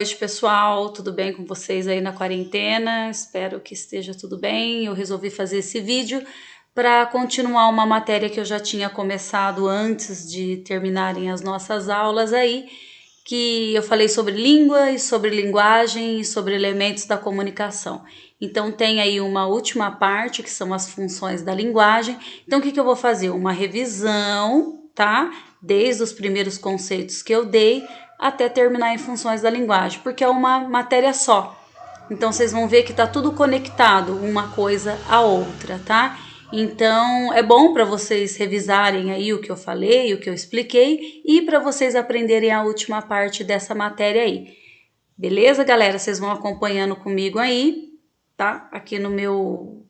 Boa noite, pessoal, tudo bem com vocês aí na quarentena? Espero que esteja tudo bem. Eu resolvi fazer esse vídeo para continuar uma matéria que eu já tinha começado antes de terminarem as nossas aulas aí, que eu falei sobre língua e sobre linguagem e sobre elementos da comunicação. Então tem aí uma última parte que são as funções da linguagem. Então o que eu vou fazer? Uma revisão, tá? Desde os primeiros conceitos que eu dei até terminar em funções da linguagem, porque é uma matéria só. Então vocês vão ver que tá tudo conectado uma coisa à outra, tá? Então é bom para vocês revisarem aí o que eu falei, o que eu expliquei e para vocês aprenderem a última parte dessa matéria aí. Beleza, galera? Vocês vão acompanhando comigo aí, tá? Aqui no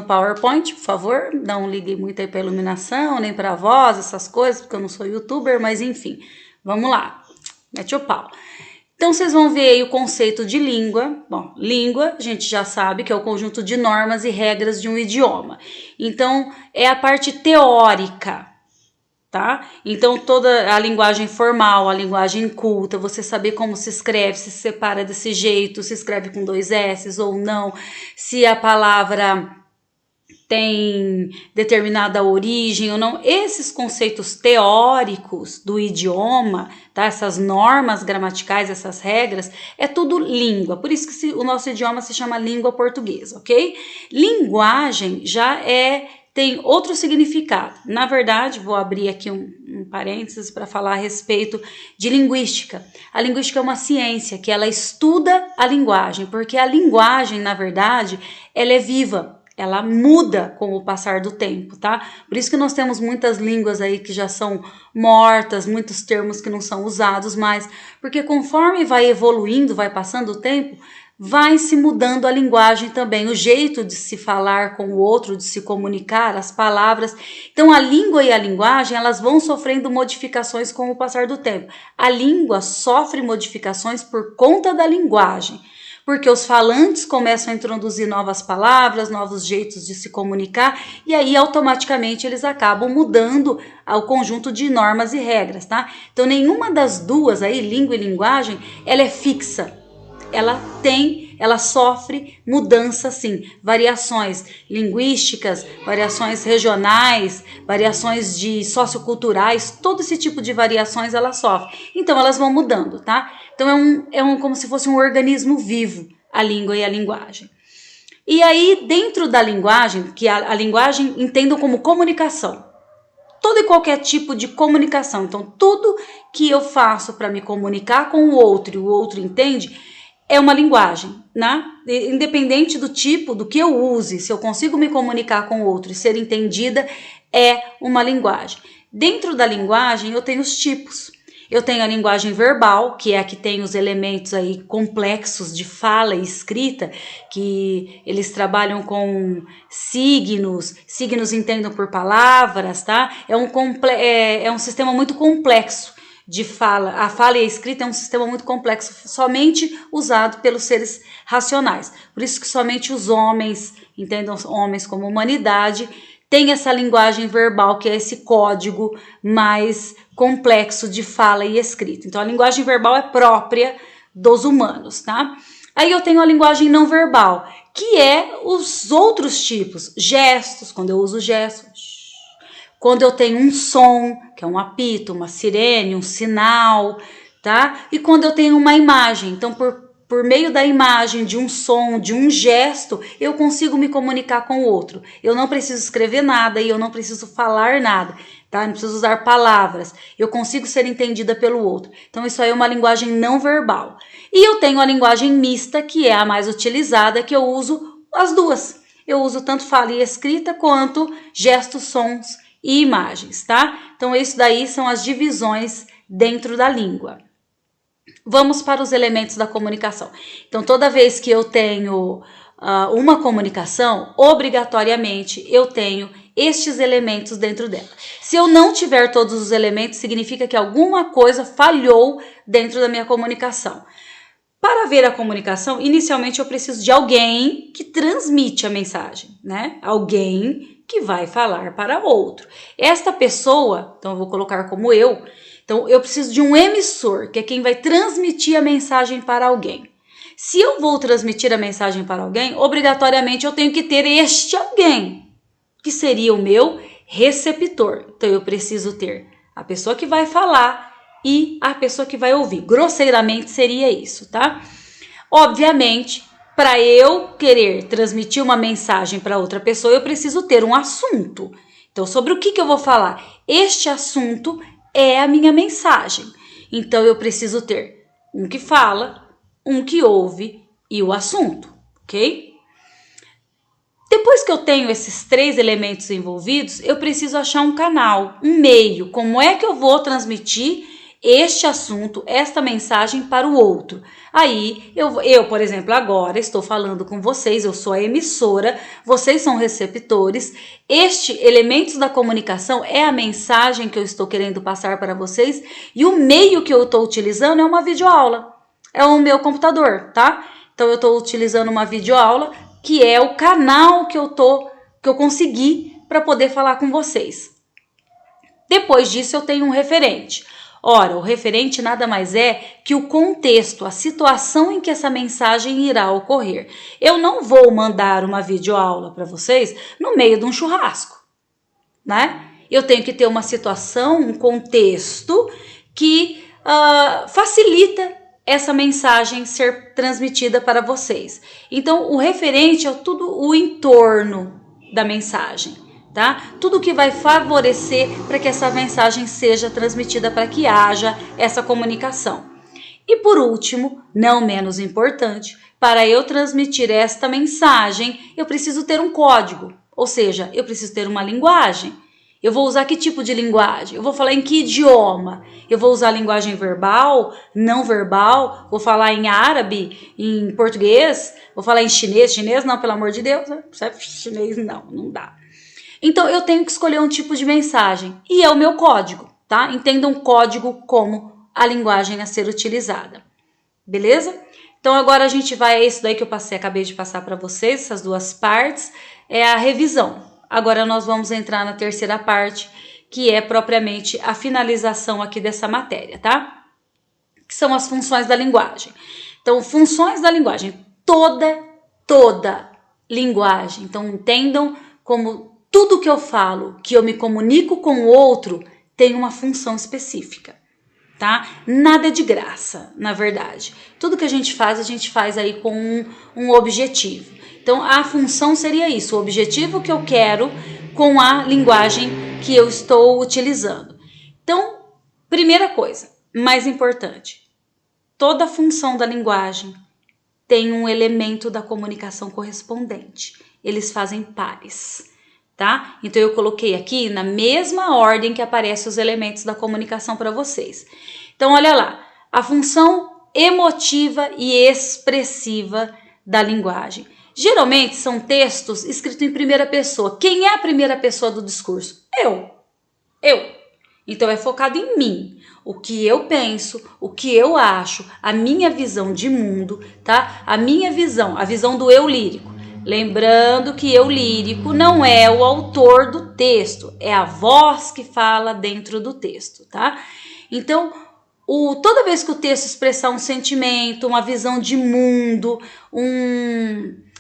PowerPoint, por favor. Não liguem muito aí para iluminação, nem para voz, essas coisas, porque eu não sou youtuber, mas enfim. Vamos lá, mete o pau. Então, vocês vão ver aí o conceito de língua. Bom, língua, a gente já sabe que é o conjunto de normas e regras de um idioma. Então, é a parte teórica, tá? Então, toda a linguagem formal, a linguagem culta, você saber como se escreve, se separa desse jeito, se escreve com 2 S ou não, se a palavra tem determinada origem ou não, esses conceitos teóricos do idioma, tá? Essas normas gramaticais, essas regras, é tudo língua, por isso que o nosso idioma se chama língua portuguesa, ok? Linguagem já tem outro significado. Na verdade, vou abrir aqui um parênteses para falar a respeito de linguística. A linguística é uma ciência que ela estuda a linguagem, porque a linguagem, na verdade, ela é viva. Ela muda com o passar do tempo, tá? Por isso que nós temos muitas línguas aí que já são mortas, muitos termos que não são usados mais, porque conforme vai evoluindo, vai passando o tempo, vai se mudando a linguagem também, o jeito de se falar com o outro, de se comunicar, as palavras. Então, a língua e a linguagem, elas vão sofrendo modificações com o passar do tempo. A língua sofre modificações por conta da linguagem, porque os falantes começam a introduzir novas palavras, novos jeitos de se comunicar, e aí automaticamente eles acabam mudando o conjunto de normas e regras, tá? Então nenhuma das duas aí, língua e linguagem, ela é fixa. Ela sofre mudança sim, variações linguísticas, variações regionais, variações socioculturais, todo esse tipo de variações ela sofre. Então elas vão mudando, tá? Então como se fosse um organismo vivo, a língua e a linguagem. E aí dentro da linguagem, que a linguagem entendam como comunicação, todo e qualquer tipo de comunicação. Então tudo que eu faço para me comunicar com o outro e o outro entende, é uma linguagem, né? Independente do tipo, do que eu use, se eu consigo me comunicar com o outro e ser entendida, é uma linguagem. Dentro da linguagem, eu tenho os tipos. Eu tenho a linguagem verbal, que é a que tem os elementos aí complexos de fala e escrita, que eles trabalham com signos entendam por palavras, tá? É um sistema muito complexo de fala. A fala e a escrita é um sistema muito complexo, somente usado pelos seres racionais. Por isso que somente os homens, entendam homens como humanidade, tem essa linguagem verbal, que é esse código mais complexo de fala e escrita. Então a linguagem verbal é própria dos humanos, tá? Aí eu tenho a linguagem não verbal, que é os outros tipos, gestos, quando eu uso gestos. Quando eu tenho um som, que é um apito, uma sirene, um sinal, tá? E quando eu tenho uma imagem, então por meio da imagem, de um som, de um gesto, eu consigo me comunicar com o outro. Eu não preciso escrever nada e eu não preciso falar nada, tá? Eu não preciso usar palavras. Eu consigo ser entendida pelo outro. Então isso aí é uma linguagem não verbal. E eu tenho a linguagem mista, que é a mais utilizada, que eu uso as duas. Eu uso tanto fala e escrita quanto gestos, sons e imagens, tá? Então, isso daí são as divisões dentro da língua. Vamos para os elementos da comunicação. Então, toda vez que eu tenho uma comunicação, obrigatoriamente eu tenho estes elementos dentro dela. Se eu não tiver todos os elementos, significa que alguma coisa falhou dentro da minha comunicação. Para ver a comunicação, inicialmente eu preciso de alguém que transmite a mensagem, né? Alguém que vai falar para outro. Esta pessoa, então eu vou colocar como eu, Então, eu preciso de um emissor, que é quem vai transmitir a mensagem para alguém. Se eu vou transmitir a mensagem para alguém, obrigatoriamente eu tenho que ter este alguém, que seria o meu receptor. Então, eu preciso ter a pessoa que vai falar e a pessoa que vai ouvir. Grosseiramente seria isso, tá? Obviamente, para eu querer transmitir uma mensagem para outra pessoa, eu preciso ter um assunto. Então, sobre o que eu vou falar? Este assunto é a minha mensagem. Então, eu preciso ter um que fala, um que ouve e o assunto, ok? Depois que eu tenho esses 3 elementos envolvidos, eu preciso achar um canal, um meio. Como é que eu vou transmitir este assunto, esta mensagem para o outro? Aí, eu, por exemplo, agora estou falando com vocês, eu sou a emissora, vocês são receptores. Elementos da comunicação é a mensagem que eu estou querendo passar para vocês e o meio que eu estou utilizando é uma videoaula. É o meu computador, tá? Então, eu estou utilizando uma videoaula, que é o canal que eu consegui para poder falar com vocês. Depois disso, eu tenho um referente. Ora, o referente nada mais é que o contexto, a situação em que essa mensagem irá ocorrer. Eu não vou mandar uma videoaula para vocês no meio de um churrasco, né? Eu tenho que ter uma situação, um contexto que facilita essa mensagem ser transmitida para vocês. Então, o referente é tudo o entorno da mensagem, tá? Tudo que vai favorecer para que essa mensagem seja transmitida, para que haja essa comunicação. E por último, não menos importante, para eu transmitir esta mensagem, eu preciso ter um código, ou seja, eu preciso ter uma linguagem. Eu vou usar que tipo de linguagem? Eu vou falar em que idioma? Eu vou usar linguagem verbal, não verbal? Vou falar em árabe, em português? Vou falar em chinês? Chinês não, pelo amor de Deus. Chinês não dá. Então, eu tenho que escolher um tipo de mensagem. E é o meu código, tá? Entendam código como a linguagem a ser utilizada. Beleza? Então, agora a gente vai... É isso daí que eu acabei de passar para vocês, essas 2 partes. É a revisão. Agora nós vamos entrar na terceira parte, que é propriamente a finalização aqui dessa matéria, tá? Que são as funções da linguagem. Então, funções da linguagem. Toda linguagem. Então, entendam como tudo que eu falo, que eu me comunico com o outro, tem uma função específica, tá? Nada é de graça, na verdade. Tudo que a gente faz aí com um objetivo. Então, a função seria isso, o objetivo que eu quero com a linguagem que eu estou utilizando. Então, primeira coisa, mais importante, toda função da linguagem tem um elemento da comunicação correspondente. Eles fazem pares, tá? Então, eu coloquei aqui na mesma ordem que aparecem os elementos da comunicação para vocês. Então, olha lá, a função emotiva e expressiva da linguagem. Geralmente são textos escritos em primeira pessoa. Quem é a primeira pessoa do discurso? Eu. Então é focado em mim. O que eu penso, o que eu acho, a minha visão de mundo, tá? A minha visão, a visão do eu lírico. Lembrando que eu lírico não é o autor do texto, é a voz que fala dentro do texto, tá? Então, toda vez que o texto expressar um sentimento, uma visão de mundo,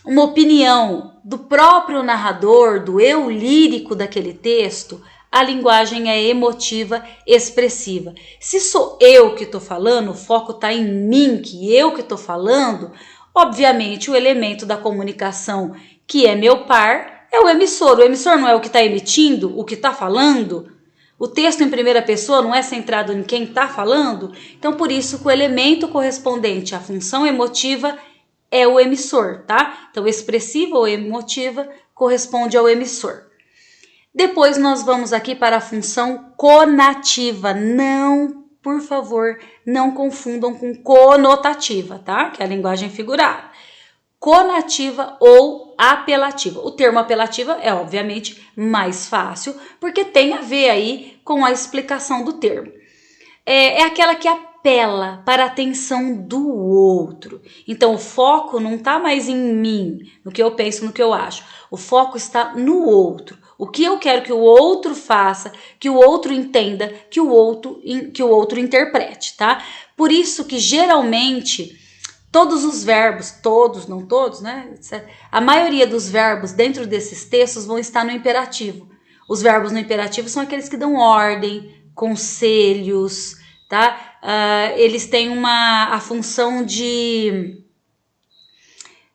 uma opinião do próprio narrador, do eu lírico daquele texto, a linguagem é emotiva, expressiva. Se sou eu que estou falando, o foco está em mim, que eu que estou falando, obviamente o elemento da comunicação, que é meu par, é o emissor. O emissor não é o que está emitindo, o que está falando. O texto em primeira pessoa não é centrado em quem está falando. Então, por isso que o elemento correspondente à função emotiva é o emissor, tá? Então, expressiva ou emotiva corresponde ao emissor. Depois, nós vamos aqui para a função conativa. Não, por favor, não confundam com conotativa, tá? Que é a linguagem figurada. Conativa ou apelativa. O termo apelativa é, obviamente, mais fácil, porque tem a ver aí com a explicação do termo. É aquela que apela para a atenção do outro. Então, o foco não está mais em mim, no que eu penso, no que eu acho. O foco está no outro. O que eu quero que o outro faça, que o outro entenda, que o outro interprete, tá? Por isso que geralmente todos os verbos, todos, não todos, né? A maioria dos verbos dentro desses textos vão estar no imperativo. Os verbos no imperativo são aqueles que dão ordem, conselhos, tá? Eles têm a função de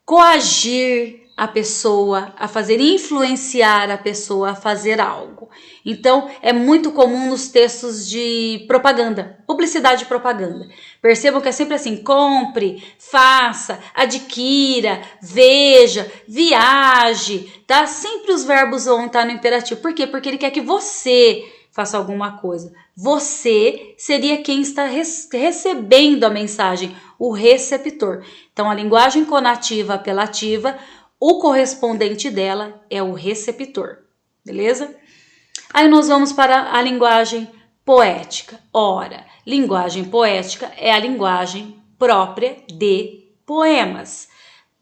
coagir a pessoa a fazer, influenciar a pessoa a fazer algo. Então, é muito comum nos textos de propaganda, publicidade e propaganda. Percebam que é sempre assim: compre, faça, adquira, veja, viaje, tá? Sempre os verbos vão estar no imperativo. Por quê? Porque ele quer que você faça alguma coisa. Você seria quem está recebendo a mensagem, o receptor. Então, a linguagem conativa apelativa, o correspondente dela é o receptor, beleza? Aí nós vamos para a linguagem poética. Ora, linguagem poética é a linguagem própria de poemas.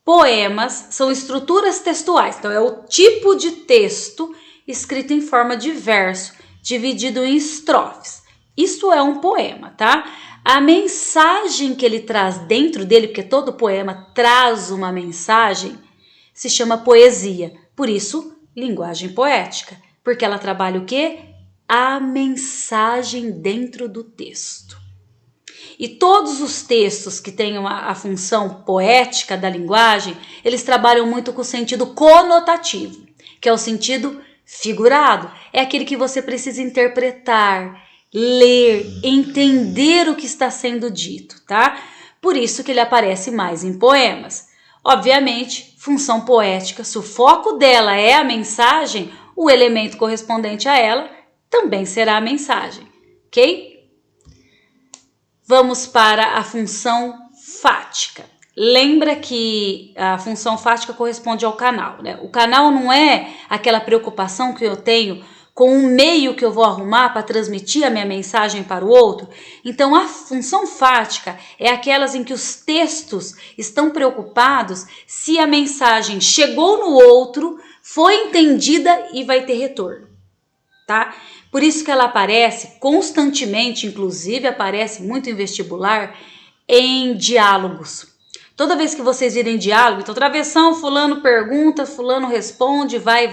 Poemas são estruturas textuais, então é o tipo de texto escrito em forma de verso, dividido em estrofes. Isso é um poema, tá? A mensagem que ele traz dentro dele, porque todo poema traz uma mensagem, se chama poesia. Por isso, linguagem poética. Porque ela trabalha o quê? A mensagem dentro do texto. E todos os textos que têm a função poética da linguagem, eles trabalham muito com o sentido conotativo, que é o sentido figurado. É aquele que você precisa interpretar, ler, entender o que está sendo dito, tá? Por isso que ele aparece mais em poemas. Obviamente, função poética, se o foco dela é a mensagem, o elemento correspondente a ela também será a mensagem, ok? Vamos para a função fática. Lembra que a função fática corresponde ao canal, né? O canal não é aquela preocupação que eu tenho com o meio que eu vou arrumar para transmitir a minha mensagem para o outro. Então, a função fática é aquelas em que os textos estão preocupados se a mensagem chegou no outro, foi entendida e vai ter retorno, tá? Por isso que ela aparece constantemente, inclusive aparece muito em vestibular, em diálogos. Toda vez que vocês virem diálogo, então travessão, fulano pergunta, fulano responde, vai,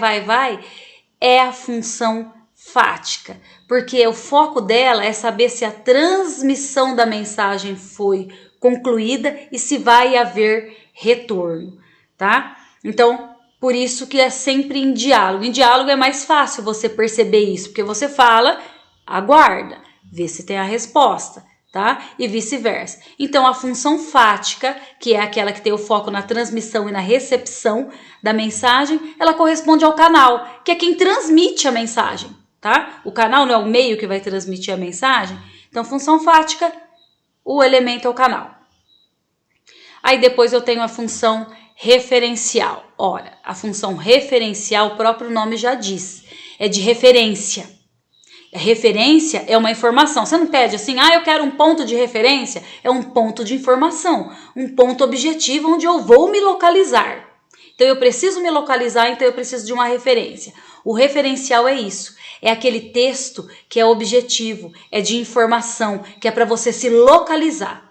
é a função fática, porque o foco dela é saber se a transmissão da mensagem foi concluída e se vai haver retorno, tá? Então, por isso que é sempre em diálogo. Em diálogo é mais fácil você perceber isso, porque você fala, aguarda, vê se tem a resposta, tá? E vice-versa. Então, a função fática, que é aquela que tem o foco na transmissão e na recepção da mensagem, ela corresponde ao canal, que é quem transmite a mensagem, tá? O canal não é o meio que vai transmitir a mensagem. Então, função fática, o elemento é o canal. Aí depois eu tenho a função referencial. Ora, a função referencial, o próprio nome já diz, é de referência. A referência é uma informação. Você não pede assim, eu quero um ponto de referência. É um ponto de informação, um ponto objetivo onde eu vou me localizar. Então eu preciso me localizar, então eu preciso de uma referência. O referencial é isso, é aquele texto que é objetivo, é de informação, que é para você se localizar.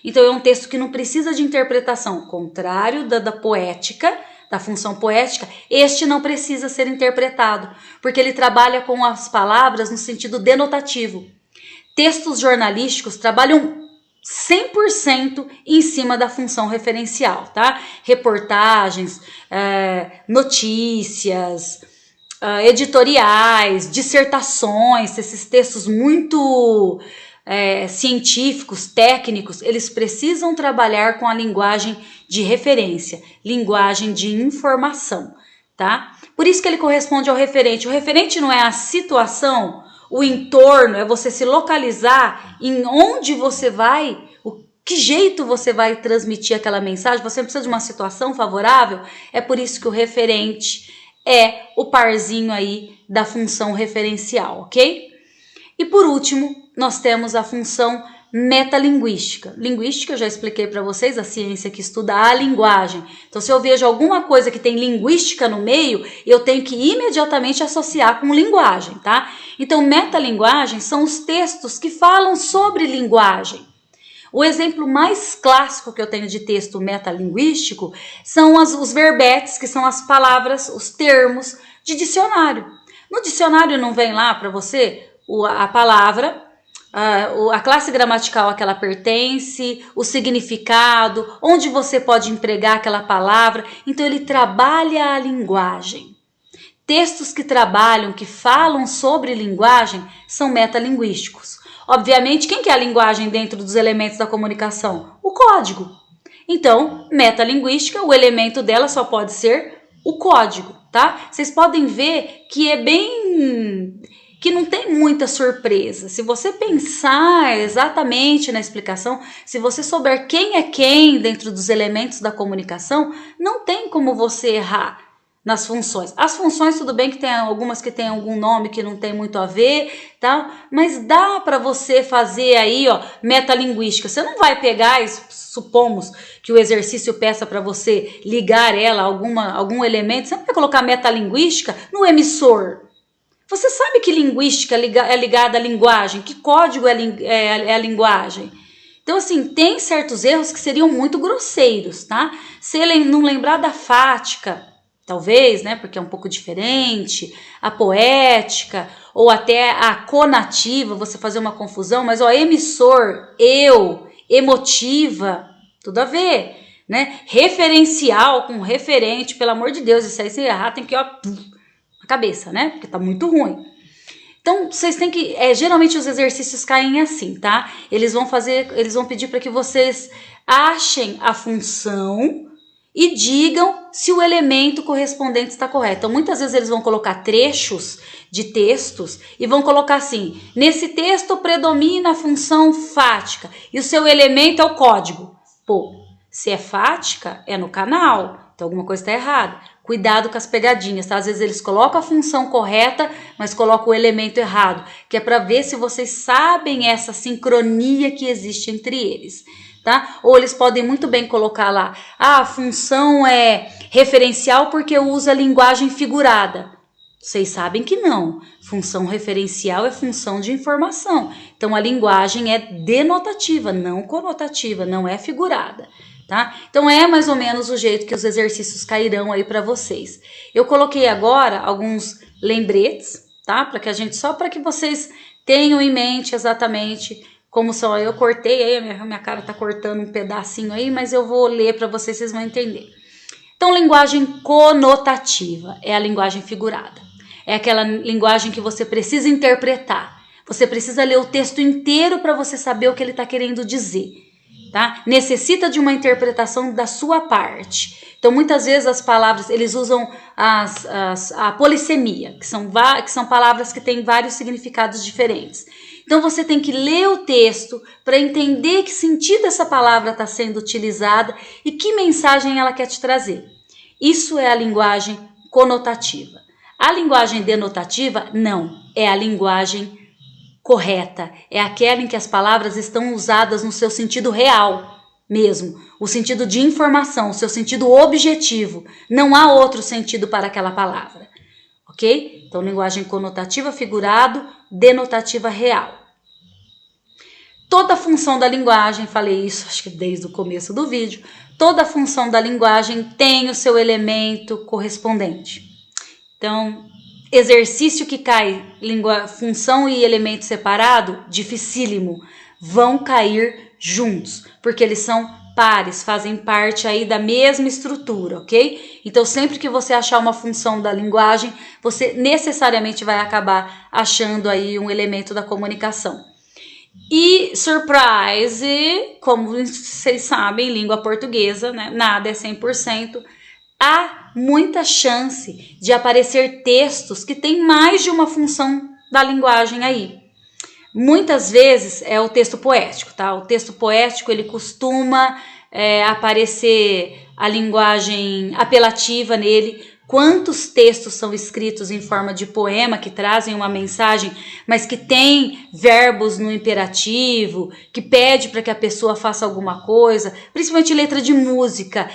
Então é um texto que não precisa de interpretação, ao contrário da poética, da função poética, este não precisa ser interpretado, porque ele trabalha com as palavras no sentido denotativo. Textos jornalísticos trabalham 100% em cima da função referencial, tá? Reportagens, notícias, editoriais, dissertações, esses textos muito científicos, técnicos, eles precisam trabalhar com a linguagem de referência, linguagem de informação, tá? Por isso que ele corresponde ao referente. O referente não é a situação, o entorno, é você se localizar em onde você vai, que jeito você vai transmitir aquela mensagem. Você precisa de uma situação favorável, é por isso que o referente é o parzinho aí da função referencial, ok? E por último, nós temos a função metalinguística. Linguística, eu já expliquei para vocês, a ciência que estuda a linguagem. Então, se eu vejo alguma coisa que tem linguística no meio, eu tenho que imediatamente associar com linguagem, tá? Então, metalinguagem são os textos que falam sobre linguagem. O exemplo mais clássico que eu tenho de texto metalinguístico são os verbetes, que são as palavras, os termos de dicionário. No dicionário não vem lá para você a palavra, a classe gramatical a que ela pertence, o significado, onde você pode empregar aquela palavra. Então ele trabalha a linguagem. Textos que trabalham, que falam sobre linguagem, são metalinguísticos. Obviamente, quem que é a linguagem dentro dos elementos da comunicação? O código. Então, metalinguística, o elemento dela só pode ser o código, tá? Vocês podem ver que que não tem muita surpresa. Se você pensar exatamente na explicação, se você souber quem é quem dentro dos elementos da comunicação, não tem como você errar nas funções. As funções, tudo bem que tem algumas que tem algum nome que não tem muito a ver, tá? Mas dá para você fazer aí, ó, metalinguística. Você não vai pegar, supomos que o exercício peça para você ligar ela a algum elemento, você não vai colocar metalinguística no emissor. Você sabe que linguística é ligada à linguagem, que código é a linguagem. Então, assim, tem certos erros que seriam muito grosseiros, tá? Se ele não lembrar da fática, talvez, né, porque é um pouco diferente, a poética, ou até a conativa, você fazer uma confusão, mas ó, emissor, eu, emotiva, tudo a ver, né? Referencial com referente, pelo amor de Deus, isso aí se errar tem que, ó, a cabeça, né? Porque tá muito ruim. Então, vocês têm que, geralmente os exercícios caem assim, tá? Eles vão pedir para que vocês achem a função e digam se o elemento correspondente está correto. Então, muitas vezes eles vão colocar trechos de textos e vão colocar assim: nesse texto predomina a função fática e o seu elemento é o código. Pô, se é fática, é no canal, então alguma coisa está errada. Cuidado com as pegadinhas, tá? Às vezes eles colocam a função correta, mas colocam o elemento errado, que é para ver se vocês sabem essa sincronia que existe entre eles. Tá? Ou eles podem muito bem colocar lá, a função é referencial porque usa linguagem figurada. Vocês sabem que não. Função referencial é função de informação. Então a linguagem é denotativa, não conotativa, não é figurada. Tá? Então é mais ou menos o jeito que os exercícios cairão aí para vocês. Eu coloquei agora alguns lembretes, tá? Só para que vocês tenham em mente exatamente como são. Eu cortei aí, minha cara tá cortando um pedacinho aí, mas eu vou ler para vocês, vocês vão entender. Então, linguagem conotativa é a linguagem figurada. É aquela linguagem que você precisa interpretar. Você precisa ler o texto inteiro para você saber o que ele está querendo dizer. Tá? Necessita de uma interpretação da sua parte. Então, muitas vezes as palavras, eles usam a polissemia, que são palavras que têm vários significados diferentes. Então, você tem que ler o texto para entender que sentido essa palavra está sendo utilizada e que mensagem ela quer te trazer. Isso é a linguagem conotativa. A linguagem denotativa, não, é a linguagem correta, é aquela em que as palavras estão usadas no seu sentido real mesmo, o sentido de informação, o seu sentido objetivo, não há outro sentido para aquela palavra, ok? Então, linguagem conotativa, figurado, denotativa real. Toda função da linguagem, falei isso acho que desde o começo do vídeo, toda função da linguagem tem o seu elemento correspondente. Então, exercício que cai, função e elemento separado, dificílimo, vão cair juntos, porque eles são pares, fazem parte aí da mesma estrutura, ok? Então, sempre que você achar uma função da linguagem, você necessariamente vai acabar achando aí um elemento da comunicação. E, surprise, como vocês sabem, língua portuguesa, né? Nada é 100%. Há muita chance de aparecer textos que têm mais de uma função da linguagem aí. Muitas vezes é o texto poético, tá? O texto poético, ele costuma aparecer a linguagem apelativa nele, Quantos textos são escritos em forma de poema que trazem uma mensagem, mas que tem verbos no imperativo, que pede para que a pessoa faça alguma coisa, principalmente letra de música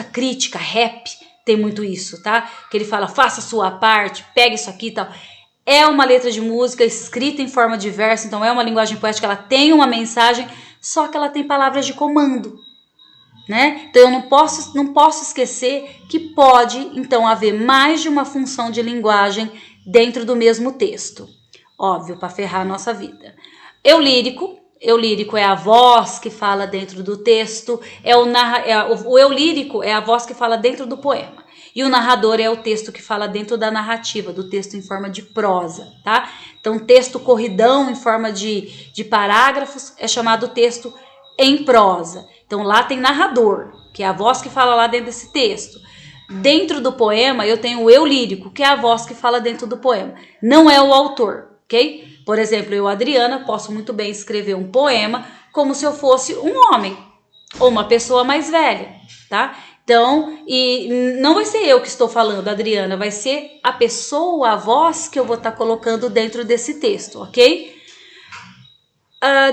crítica, rap, tem muito isso, tá? Que ele fala, faça a sua parte, pegue isso aqui e tal. É uma letra de música escrita em forma de verso, então é uma linguagem poética, ela tem uma mensagem, só que ela tem palavras de comando. Né? Então eu não posso esquecer que pode então haver mais de uma função de linguagem dentro do mesmo texto. Óbvio, para ferrar a nossa vida. Eu lírico é a voz que fala dentro do texto, o eu lírico é a voz que fala dentro do poema. E o narrador é o texto que fala dentro da narrativa, do texto em forma de prosa, tá? Então texto corridão em forma de parágrafos é chamado texto em prosa. Então lá tem narrador, que é a voz que fala lá dentro desse texto. Dentro do poema eu tenho o eu lírico, que é a voz que fala dentro do poema. Não é o autor, ok? Por exemplo, eu, Adriana, posso muito bem escrever um poema como se eu fosse um homem ou uma pessoa mais velha, tá? Então, e não vai ser eu que estou falando, Adriana, vai ser a pessoa, a voz que eu vou estar colocando dentro desse texto, ok?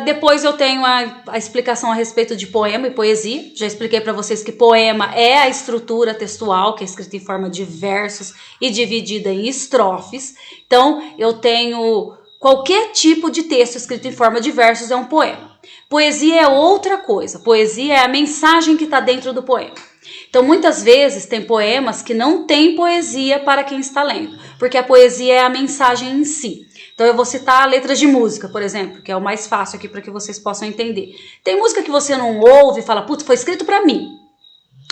Depois eu tenho a explicação a respeito de poema e poesia. Já expliquei para vocês que poema é a estrutura textual, que é escrita em forma de versos e dividida em estrofes. Então, eu tenho qualquer tipo de texto escrito em forma de versos é um poema. Poesia é outra coisa. Poesia é a mensagem que está dentro do poema. Então, muitas vezes tem poemas que não tem poesia para quem está lendo, porque a poesia é a mensagem em si. Então eu vou citar letras de música, por exemplo, que é o mais fácil aqui para que vocês possam entender. Tem música que você não ouve e fala, putz, foi escrito para mim.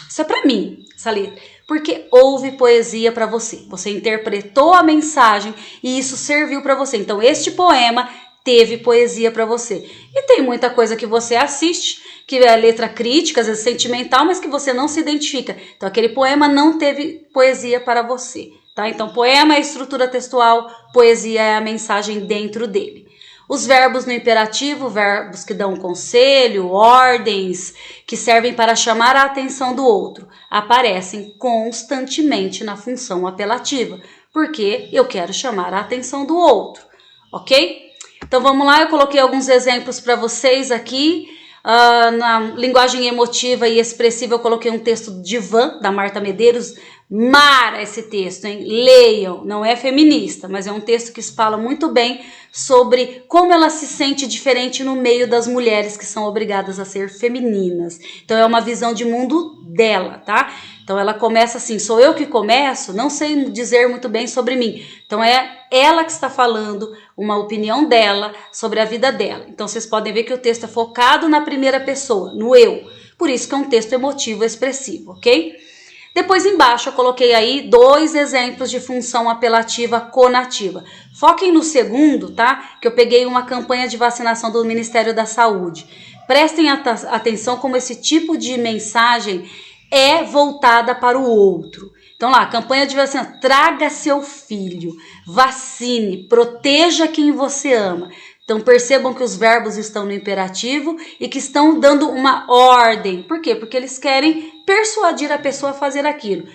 Isso é para mim, essa letra. Porque houve poesia para você. Você interpretou a mensagem e isso serviu para você. Então este poema teve poesia para você. E tem muita coisa que você assiste, que é letra crítica, às vezes sentimental, mas que você não se identifica. Então aquele poema não teve poesia para você. Tá? Então, poema é a estrutura textual, poesia é a mensagem dentro dele. Os verbos no imperativo, verbos que dão conselho, ordens, que servem para chamar a atenção do outro, aparecem constantemente na função apelativa, porque eu quero chamar a atenção do outro, ok? Então, vamos lá, eu coloquei alguns exemplos para vocês aqui. Na linguagem emotiva e expressiva eu coloquei um texto de Van, da Marta Medeiros. Mara esse texto, hein? Leiam, não é feminista, mas é um texto que fala muito bem sobre como ela se sente diferente no meio das mulheres que são obrigadas a ser femininas. Então é uma visão de mundo dela, tá? Então ela começa assim, sou eu que começo, não sei dizer muito bem sobre mim. Então é ela que está falando uma opinião dela sobre a vida dela. Então vocês podem ver que o texto é focado na primeira pessoa, no eu. Por isso que é um texto emotivo expressivo, ok? Depois embaixo eu coloquei aí 2 exemplos de função apelativa conativa. Foquem no segundo, tá? Que eu peguei uma campanha de vacinação do Ministério da Saúde. Prestem atenção como esse tipo de mensagem é voltada para o outro. Então lá, campanha de vacinação, traga seu filho, vacine, proteja quem você ama. Então percebam que os verbos estão no imperativo e que estão dando uma ordem. Por quê? Porque eles querem persuadir a pessoa a fazer aquilo.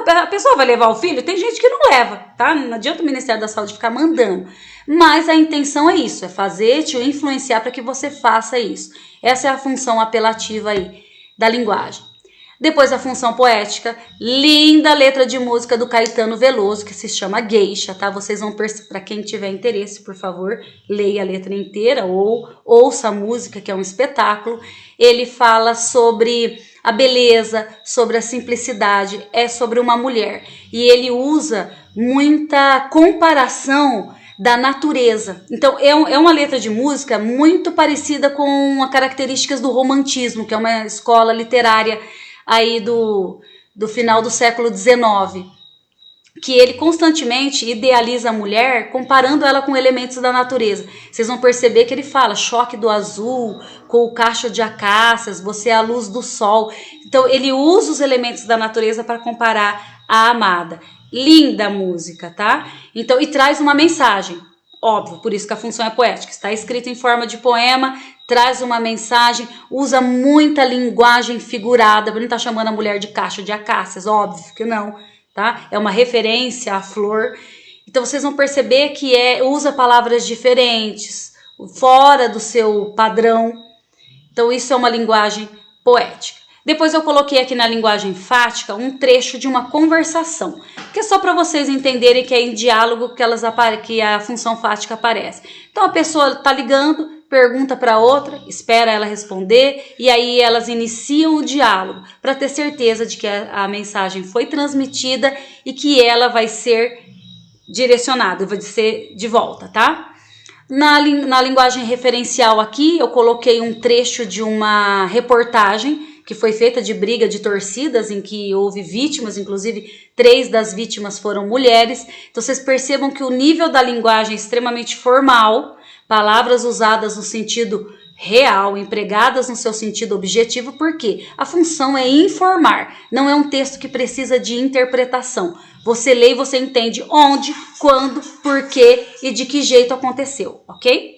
A pessoa vai levar o filho? Tem gente que não leva, tá? Não adianta o Ministério da Saúde ficar mandando. Mas a intenção é isso, é fazer te influenciar para que você faça isso. Essa é a função apelativa aí da linguagem. Depois a função poética, linda letra de música do Caetano Veloso, que se chama Geisha, tá? Vocês vão perceber, para quem tiver interesse, por favor, leia a letra inteira ou ouça a música, que é um espetáculo. Ele fala sobre a beleza, sobre a simplicidade, é sobre uma mulher. E ele usa muita comparação da natureza. Então, é uma letra de música muito parecida com as características do romantismo, que é uma escola literária aí do final do século XIX, que ele constantemente idealiza a mulher comparando ela com elementos da natureza. Vocês vão perceber que ele fala choque do azul com o cacho de acácias, você é a luz do sol. Então ele usa os elementos da natureza para comparar a amada. Linda música, tá? Então, e traz uma mensagem. Óbvio, por isso que a função é poética. Está escrito em forma de poema, traz uma mensagem, usa muita linguagem figurada. Não está chamando a mulher de cacho de acácias, óbvio que não. tá? É uma referência à flor. Então vocês vão perceber que usa palavras diferentes, fora do seu padrão. Então isso é uma linguagem poética. Depois eu coloquei aqui na linguagem fática um trecho de uma conversação, que é só para vocês entenderem que é em diálogo que a função fática aparece. Então a pessoa está ligando, pergunta para outra, espera ela responder e aí elas iniciam o diálogo para ter certeza de que a mensagem foi transmitida e que ela vai ser direcionada, vai ser de volta, tá? Na linguagem referencial aqui eu coloquei um trecho de uma reportagem que foi feita de briga de torcidas, em que houve vítimas, inclusive 3 das vítimas foram mulheres. Então vocês percebam que o nível da linguagem é extremamente formal, palavras usadas no sentido real, empregadas no seu sentido objetivo, porque a função é informar, não é um texto que precisa de interpretação. Você lê e você entende onde, quando, por quê e de que jeito aconteceu, ok?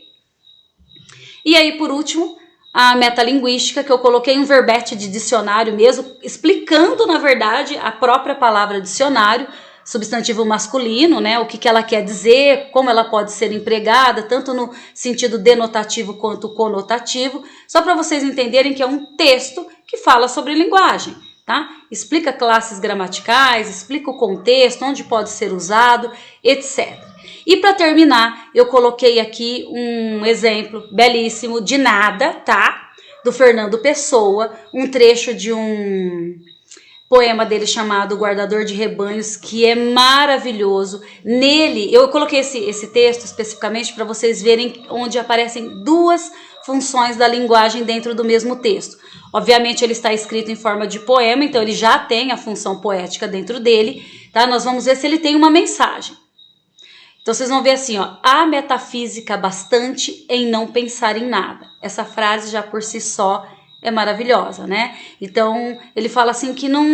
E aí, por último, a metalinguística, que eu coloquei um verbete de dicionário mesmo, explicando, na verdade, a própria palavra dicionário, substantivo masculino, né? O que ela quer dizer, como ela pode ser empregada, tanto no sentido denotativo quanto conotativo, só para vocês entenderem que é um texto que fala sobre linguagem, tá? Explica classes gramaticais, explica o contexto, onde pode ser usado, etc. E para terminar, eu coloquei aqui um exemplo belíssimo de nada, tá? Do Fernando Pessoa, um trecho de um poema dele chamado Guardador de Rebanhos, que é maravilhoso. Nele, eu coloquei esse texto especificamente para vocês verem onde aparecem 2 funções da linguagem dentro do mesmo texto. Obviamente ele está escrito em forma de poema, então ele já tem a função poética dentro dele, tá? Nós vamos ver se ele tem uma mensagem. Então vocês vão ver assim, ó, há metafísica bastante em não pensar em nada. Essa frase já por si só é maravilhosa, né? Então ele fala assim que não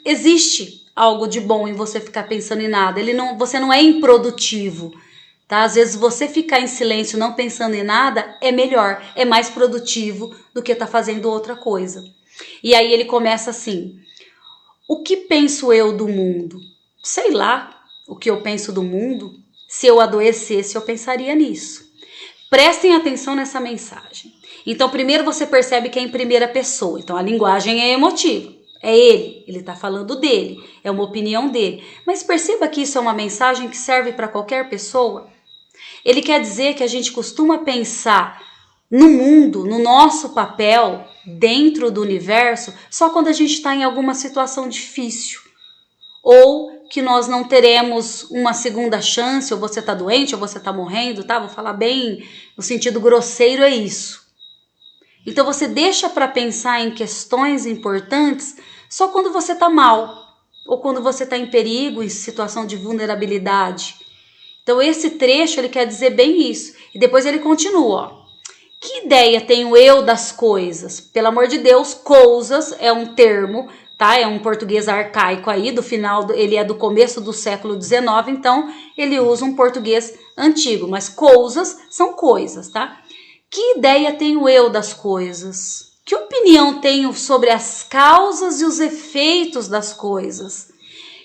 existe algo de bom em você ficar pensando em nada. Você não é improdutivo, tá? Às vezes você ficar em silêncio não pensando em nada é melhor, é mais produtivo do que tá fazendo outra coisa. E aí ele começa assim, o que penso eu do mundo? Sei lá o que eu penso do mundo. Se eu adoecesse, eu pensaria nisso. Prestem atenção nessa mensagem. Então, primeiro você percebe que é em primeira pessoa. Então, a linguagem é emotiva. É ele está falando dele, é uma opinião dele. Mas perceba que isso é uma mensagem que serve para qualquer pessoa. Ele quer dizer que a gente costuma pensar no mundo, no nosso papel, dentro do universo, só quando a gente está em alguma situação difícil. Ou que nós não teremos uma segunda chance, ou você está doente, ou você está morrendo, tá? Vou falar bem no sentido grosseiro, é isso. Então você deixa para pensar em questões importantes só quando você está mal, ou quando você está em perigo, em situação de vulnerabilidade. Então esse trecho ele quer dizer bem isso. E depois ele continua, ó. Que ideia tenho eu das coisas? Pelo amor de Deus, coisas é um termo, tá? É um português arcaico aí, ele é do começo do século XIX, então ele usa um português antigo, mas coisas são coisas, tá? Que ideia tenho eu das coisas? Que opinião tenho sobre as causas e os efeitos das coisas?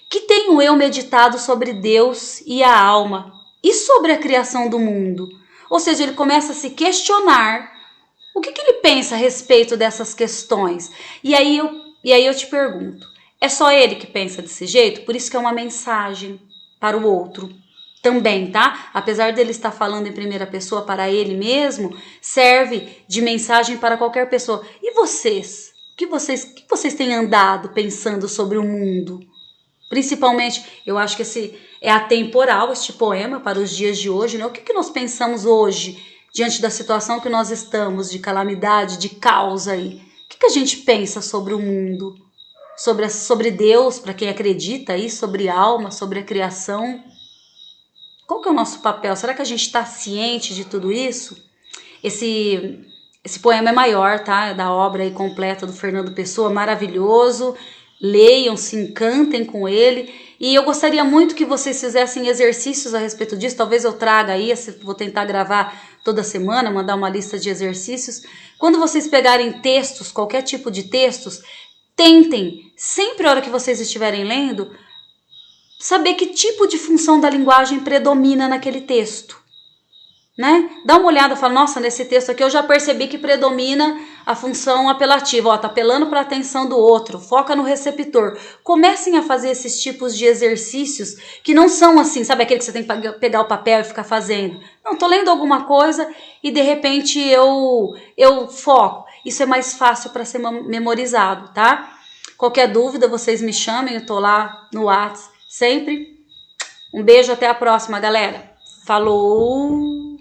Que tenho eu meditado sobre Deus e a alma e sobre a criação do mundo? Ou seja, ele começa a se questionar o que ele pensa a respeito dessas questões. E aí eu te pergunto, é só ele que pensa desse jeito? Por isso que é uma mensagem para o outro também, tá? Apesar dele estar falando em primeira pessoa para ele mesmo, serve de mensagem para qualquer pessoa. E vocês? O que vocês têm andado pensando sobre o mundo? Principalmente, eu acho que esse é atemporal, este poema, para os dias de hoje, né? O que nós pensamos hoje, diante da situação que nós estamos, de calamidade, de caos aí? O que a gente pensa sobre o mundo? Sobre Deus, para quem acredita aí, sobre alma, sobre a criação? Qual que é o nosso papel? Será que a gente está ciente de tudo isso? Esse poema é maior, tá? É da obra aí completa do Fernando Pessoa, maravilhoso. Leiam, se encantem com ele. E eu gostaria muito que vocês fizessem exercícios a respeito disso. Talvez eu traga aí, vou tentar gravar toda semana, mandar uma lista de exercícios. Quando vocês pegarem textos, qualquer tipo de textos, tentem, sempre a hora que vocês estiverem lendo, saber que tipo de função da linguagem predomina naquele texto, né? Dá uma olhada, fala, nossa, nesse texto aqui eu já percebi que predomina a função apelativa, ó, tá apelando para a atenção do outro, foca no receptor. Comecem a fazer esses tipos de exercícios que não são assim, sabe aquele que você tem que pegar o papel e ficar fazendo. Não, tô lendo alguma coisa e de repente eu foco. Isso é mais fácil para ser memorizado, tá? Qualquer dúvida, vocês me chamem, eu tô lá no WhatsApp sempre. Um beijo, até a próxima, galera. Falou!